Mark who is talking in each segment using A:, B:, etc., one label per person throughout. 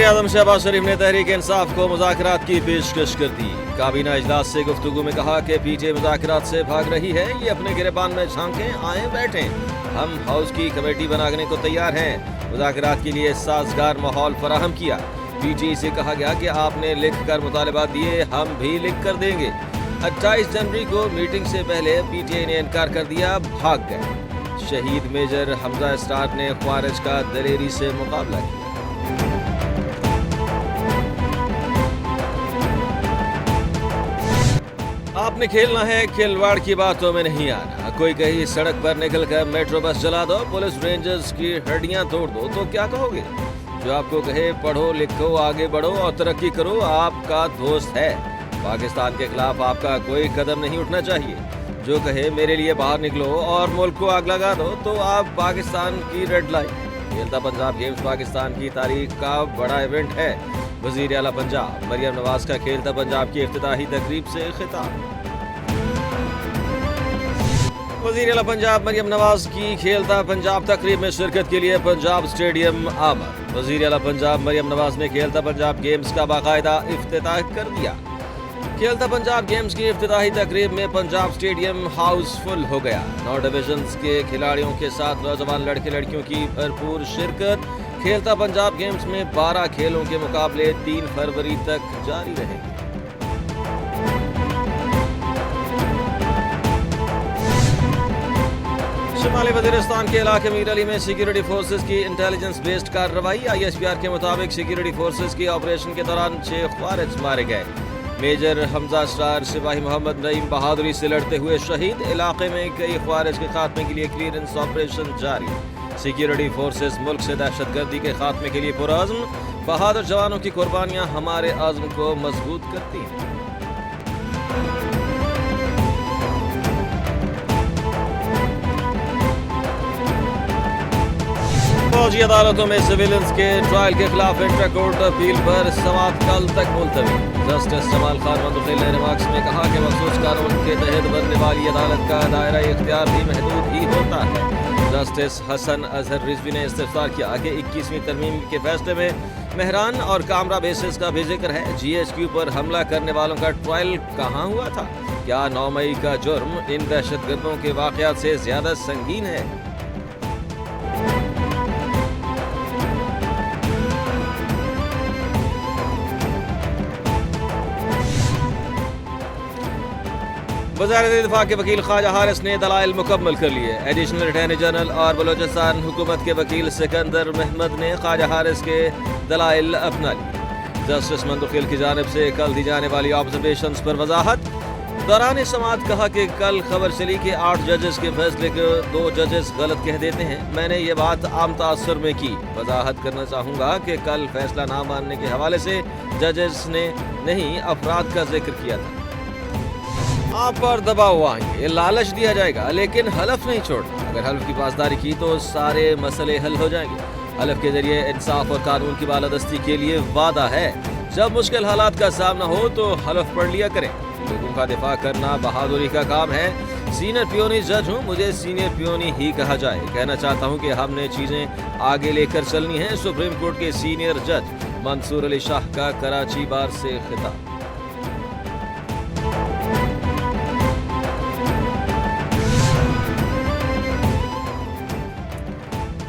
A: वज़ीर आज़म शहबाज शरीफ ने तहरीक इंसाफ को मुज़ाकरात की पेशकश कर दी। काबीना इजलास से गुफ्तगू में कहा कि पीटीआई मुज़ाकरात से भाग रही है, ये अपने गिरबान में झांकें, आए बैठें, हम हाउस की कमेटी बनाने को तैयार हैं। मुज़ाकरात के लिए साजगार माहौल फराहम किया। पीटीआई से कहा गया कि आपने लिख कर मुतालबात दिए, हम भी लिख कर देंगे। 28 जनवरी को मीटिंग से पहले पीटीआई ने इनकार कर दिया, भाग गए। शहीद मेजर हमजा स्टार ने ख्वारिज का दलेरी से मुकाबला किया। आपने खेलना है, खिलवाड़ की बातों में नहीं आना। कोई कहीं सड़क पर निकल कर मेट्रो बस जला दो, पुलिस रेंजर्स की हड्डियां तोड़ दो तो क्या कहोगे? जो आपको कहे पढ़ो लिखो आगे बढ़ो और तरक्की करो, आपका दोस्त है। पाकिस्तान के खिलाफ आपका कोई कदम नहीं उठना चाहिए। जो कहे मेरे लिए बाहर निकलो और मुल्क को आग लगा दो तो आप पाकिस्तान की रेड लाइन। खेलता पंजाब गेम्स पाकिस्तान की तारीख का बड़ा इवेंट है। वज़ीर आला पंजाब मरियम नवाज का खेलता पंजाब की इफ्तिताही तकरीब से खिताब। वज़ीर आला पंजाब मरियम नवाज की खेलता पंजाब तकरीब में शिरकत के लिए पंजाब स्टेडियम आमद। वज़ीर आला पंजाब मरियम नवाज ने खेलता पंजाब गेम्स का बाकायदा इफ्तिताह कर दिया। खेलता पंजाब गेम्स की इफ्तिताही तकरीब में पंजाब स्टेडियम हाउसफुल हो गया। 9 डिविजन्स के खिलाड़ियों के साथ नौजवान लड़के लड़कियों की भरपूर शिरकत। खेलता पंजाब गेम्स में 12 खेलों के मुकाबले 3 फरवरी तक जारी रहेंगे। शिमाली वज़ीरिस्तान के इलाके मीर अली में सिक्योरिटी फोर्सेस की इंटेलिजेंस बेस्ड कार्रवाई। ISPR के मुताबिक सिक्योरिटी फोर्सेस की ऑपरेशन के दौरान 6 ख्वारिज मारे गए। मेजर हमजा स्टार सिपाही मोहम्मद नईम बहादुरी से लड़ते हुए शहीद। इलाके में कई ख्वारिज के खात्मे के लिए क्लियरेंस ऑपरेशन जारी। सिक्योरिटी फोर्सेस मुल्क से दहशतगर्दी के खात्मे के लिए पुरअज़्म। बहादुर जवानों की कुर्बानियां हमारे आज़म को मजबूत करती हैं। फौजी अदालतों में सिविलियंस के ट्रायल के खिलाफ इंटर कोर्ट अपील पर समाअत कल तक मुलतवी। जस्टिस जमाल खान मंदुखिल ने रिमार्क्स में कहा कि मखसूस कानून के तहत बनने वाली अदालत का दायरा इख्तियार भी महदूद ही होता है। जस्टिस हसन अजहर रिजवी ने इस्तफसार किया कि 21वीं तरमीम के फैसले में मेहरान और कामरा बेसिस का भी जिक्र है। GHQ पर हमला करने वालों का ट्रायल कहाँ हुआ था? क्या 9 मई का जुर्म इन दहशतगर्दों के वाक़यात से ज्यादा संगीन है? वज़ारत दिफा के वकील ख्वाजा हारिस ने दलाइल मुकम्मल कर लिए। एडिशनल अटॉर्नी जनरल और बलोचिस्तान हुकूमत के वकील सिकंदर महमद ने ख्वाजा हारिस के दलाइल अपना लिए। जस्टिस मंदुखिल की जानिब से कल दी जाने वाली ऑब्जर्वेशंस पर वजाहत। दौरान समाअत कहा कि कल खबर चली कि 8 जजेस के फैसले को 2 जजेस गलत कह देते हैं। मैंने ये बात आम तासुर में की। वजाहत करना चाहूँगा कि कल फैसला ना मानने के हवाले से जजेस ने नहीं अफराद का जिक्र किया था। आप पर दबाव आएंगे, लालच दिया जाएगा, लेकिन हलफ नहीं छोड़ना। अगर हलफ की पासदारी की तो सारे मसले हल हो जाएंगे। हलफ के जरिए इंसाफ और कानून की बालादस्ती के लिए वादा है। जब मुश्किल हालात का सामना हो तो हलफ पढ़ लिया करें। लोगों का दिफा करना बहादुरी का काम है। सीनियर पियोनी जज हूँ, मुझे सीनियर पियोनी ही कहा जाए। कहना चाहता हूँ कि हमने चीजें आगे लेकर चलनी है। सुप्रीम कोर्ट के सीनियर जज मंसूर अली शाह का कराची बार से खिताब।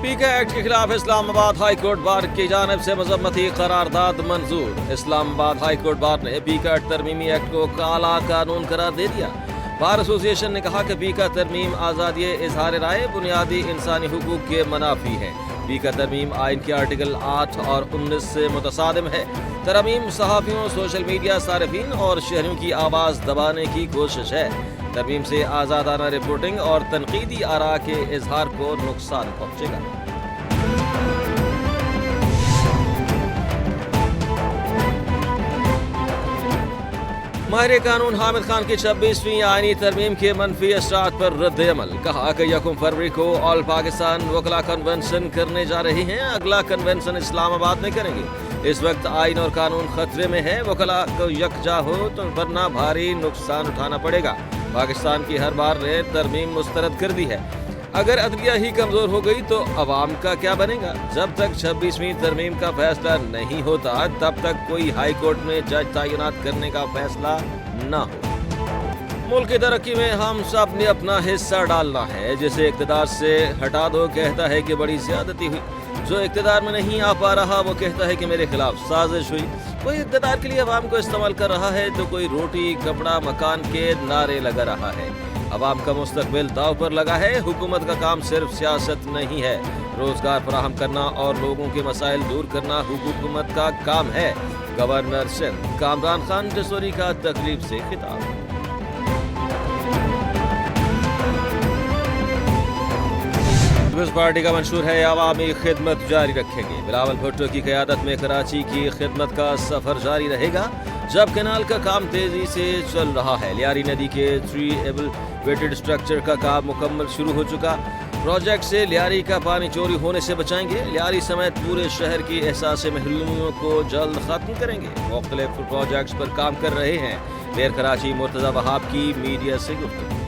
A: पीके एक्ट के खिलाफ इस्लामाबाद हाई कोर्ट बार की जानिब से मजम्मती करारदाद मंजूर। इस्लामाबाद हाई कोर्ट बार ने पीका तरमीमी एक्ट को काला कानून करार दे दिया। बार एसोसिएशन ने कहा कि पीका तरमीम आज़ादी इजहार राय बुनियादी इंसानी हुकूक के मनाफी है। पीका तरमीम आइन के आर्टिकल 8 और 19 से मुतसादिम है। तरमीम सहाफ़ियों, सोशल मीडिया सारिफीन और शहरियों की आवाज़ दबाने की कोशिश है। तरमीम से आज़ादाना रिपोर्टिंग और तनकीदी आरा के इजहार को नुकसान पहुँचेगा। माहिर कानून हामिद खान की 26वीं आईनी तरमीम के मनफी असरात पर रद्द अमल। कहा कि 1 फरवरी को ऑल पाकिस्तान वकला कन्वेंशन करने जा रही हैं। अगला कन्वेंशन इस्लामाबाद में करेंगे। इस वक्त आइन और कानून खतरे में है। वकला को यकजा हो तो वरना भारी नुकसान उठाना पड़ेगा। पाकिस्तान की हर बार ने तरमीम मुस्तरद कर दी है। اگر عدلیہ ہی کمزور ہو گئی تو عوام کا کیا بنے گا؟ جب تک 26ویں ترمیم کا فیصلہ نہیں ہوتا تب تک کوئی ہائی کورٹ میں جج تعینات کرنے کا فیصلہ نہ ہو۔ ملک کی ترقی میں ہم سب نے اپنا حصہ ڈالنا ہے۔ جسے اقتدار سے ہٹا دو کہتا ہے کہ بڑی زیادتی ہوئی، جو اقتدار میں نہیں آ پا رہا وہ کہتا ہے کہ میرے خلاف سازش ہوئی۔ کوئی اقتدار کے لیے عوام کو استعمال کر رہا ہے تو کوئی روٹی کپڑا مکان کے نعرے لگا رہا ہے۔ عوام کا مستقبل داؤ پر لگا ہے۔ حکومت کا کام صرف سیاست نہیں ہے، روزگار فراہم کرنا اور لوگوں کے مسائل دور کرنا حکومت کا کام ہے۔ گورنر سندھ کامران خان ڈسوری کا تقریب سے خطاب۔ پیپلز پارٹی کا منشور ہے عوامی خدمت جاری رکھیں گے۔ بلاول بھٹو کی قیادت میں کراچی کی خدمت کا سفر جاری رہے گا۔ جب کینال کا کام تیزی سے چل رہا ہے، لیاری ندی کے 3 ایلیویٹڈ اسٹرکچر کا کام مکمل شروع ہو چکا۔ پروجیکٹ سے لیاری کا پانی چوری ہونے سے بچائیں گے۔ لیاری سمیت پورے شہر کی احساس محرومیوں کو جلد ختم کریں گے۔ مختلف پروجیکٹس پر کام کر رہے ہیں۔ میئر کراچی مرتضی وہاب کی میڈیا سے گفتگو۔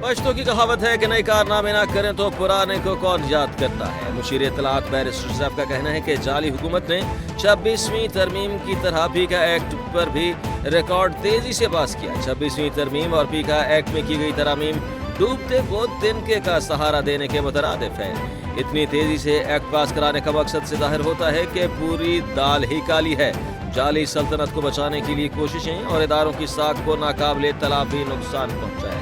A: پشتو کی کہاوت ہے کہ نئے کارنامے نہ کریں تو پرانے کو کون یاد کرتا ہے۔ مشیر اطلاعات بیرسٹر صاحب کا کہنا ہے کہ جعلی حکومت نے 26ویں ترمیم کی طرح پیکا ایکٹ پر بھی ریکارڈ تیزی سے پاس کیا۔ 26ویں ترمیم اور پیکا ایکٹ میں کی گئی ترامیم ڈوبتے کو تنکے کا سہارا دینے کے مترادف ہے۔ اتنی تیزی سے ایکٹ پاس کرانے کا مقصد سے ظاہر ہوتا ہے کہ پوری دال ہی کالی ہے۔ جعلی سلطنت کو بچانے کے لیے کوششیں اور اداروں کی ساکھ کو ناقابل تلافی نقصان پہنچایا ہے۔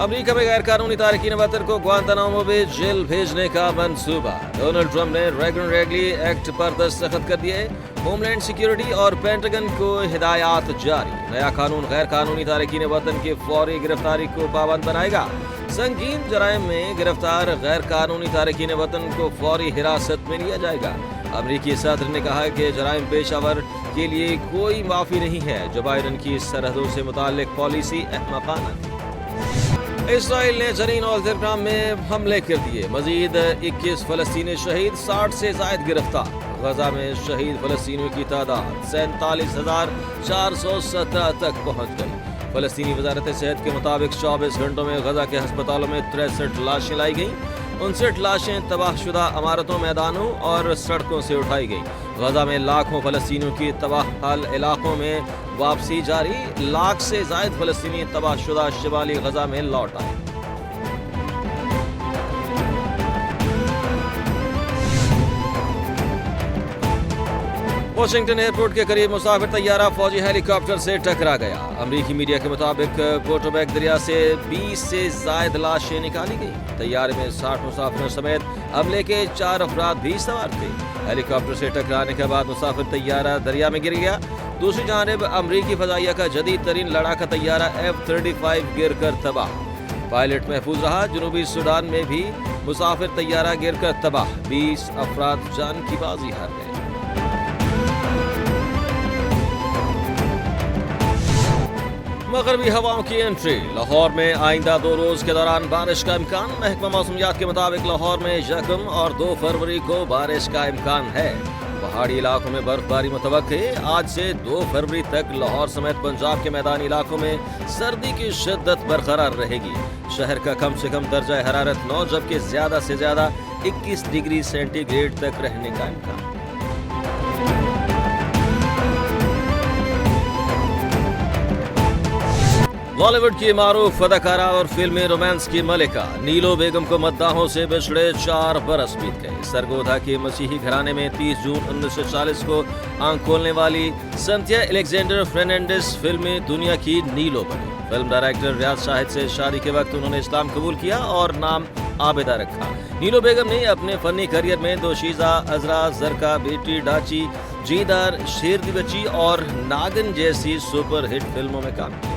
A: امریکہ میں غیر قانونی تارکین وطن کو گوانتانامو میں جیل بھیجنے کا منصوبہ۔ ڈونلڈ ٹرمپ نے ریگن ریگلی ایکٹ پر دستخط کر دیے۔ ہوم لینڈ سیکیورٹی اور پینٹاگن کو ہدایات جاری۔ نیا قانون غیر قانونی تارکین وطن کی فوری گرفتاری کو پابند بنائے گا۔ سنگین جرائم میں گرفتار غیر قانونی تارکین وطن کو فوری حراست میں لیا جائے گا۔ امریکی صدر نے کہا کہ جرائم پیشہ ور کے لیے کوئی معافی نہیں ہے۔ جو بائیڈن کی سرحدوں سے متعلق پالیسی احمقانہ تھی۔ اسرائیل نے جنین اور ذرقام میں حملے کر دیے۔ مزید 21 فلسطینی شہید، 60 سے زائد گرفتار۔ غزہ میں شہید فلسطینیوں کی تعداد 47,417 تک پہنچ گئی۔ فلسطینی وزارت صحت کے مطابق 24 گھنٹوں میں غزہ کے ہسپتالوں میں 63 لاشیں لائی گئیں۔ 59 لاشیں تباہ شدہ عمارتوں، میدانوں اور سڑکوں سے اٹھائی گئیں۔ غزہ میں لاکھوں فلسطینیوں کی تباہ حال علاقوں میں واپسی جاری۔ 1 لاکھ سے زائد فلسطینی تباہ شدہ شمالی غزہ میں لوٹ آئے۔ واشنگٹن ایئرپورٹ کے قریب مسافر طیارہ فوجی ہیلی کاپٹر سے ٹکرا گیا۔ امریکی میڈیا کے مطابق پوٹومیک دریا سے 20 سے زائد لاشیں نکالی گئیں۔ طیارے میں 60 مسافروں سمیت عملے کے 4 افراد بھی سوار تھے۔ ہیلی کاپٹر سے ٹکرانے کے بعد مسافر طیارہ دریا میں گر گیا۔ دوسری جانب امریکی فضائیہ کا جدید ترین لڑاکا طیارہ F-35 گر کر تباہ۔ پائلٹ محفوظ رہا۔ جنوبی سوڈان میں بھی مسافر طیارہ گر کر تباہ، 20 افراد جان کی بازی ہار گئے۔ مغربی ہواؤں کی انٹری۔ لاہور میں آئندہ 2 روز کے دوران بارش کا امکان۔ محکمہ موسمیات کے مطابق لاہور میں 1 اور 2 فروری کو بارش کا امکان ہے۔ پہاڑی علاقوں میں برف باری متوقع ہے۔ آج سے 2 فروری تک لاہور سمیت پنجاب کے میدانی علاقوں میں سردی کی شدت برقرار رہے گی۔ شہر کا کم سے کم درجہ حرارت 9 جبکہ زیادہ سے زیادہ 21 ڈگری سینٹی گریڈ تک رہنے کا امکان۔ بالی ووڈ کی معروف اداکارہ اور فلمی رومانس کی ملکہ نیلو بیگم کو مداحوں سے بچھڑے 4 برس بیت گئے۔ سرگودا کے مسیحی گھرانے میں 30 جون 1940 کو آنکھ کھولنے والی سنتھیا الیگزینڈر فرنینڈس فلمی دنیا کی نیلو بنی۔ فلم ڈائریکٹر ریاض شاہد سے شادی کے وقت انہوں نے اسلام قبول کیا اور نام عابدہ رکھا۔ نیلو بیگم نے اپنے فنی کیریئر میں دوشیزہ، عذرا، زرکا، بیٹی ڈاچی، جیدار، شیر دی بچی اور ناگن جیسی سپر ہٹ فلموں میں کام کیا۔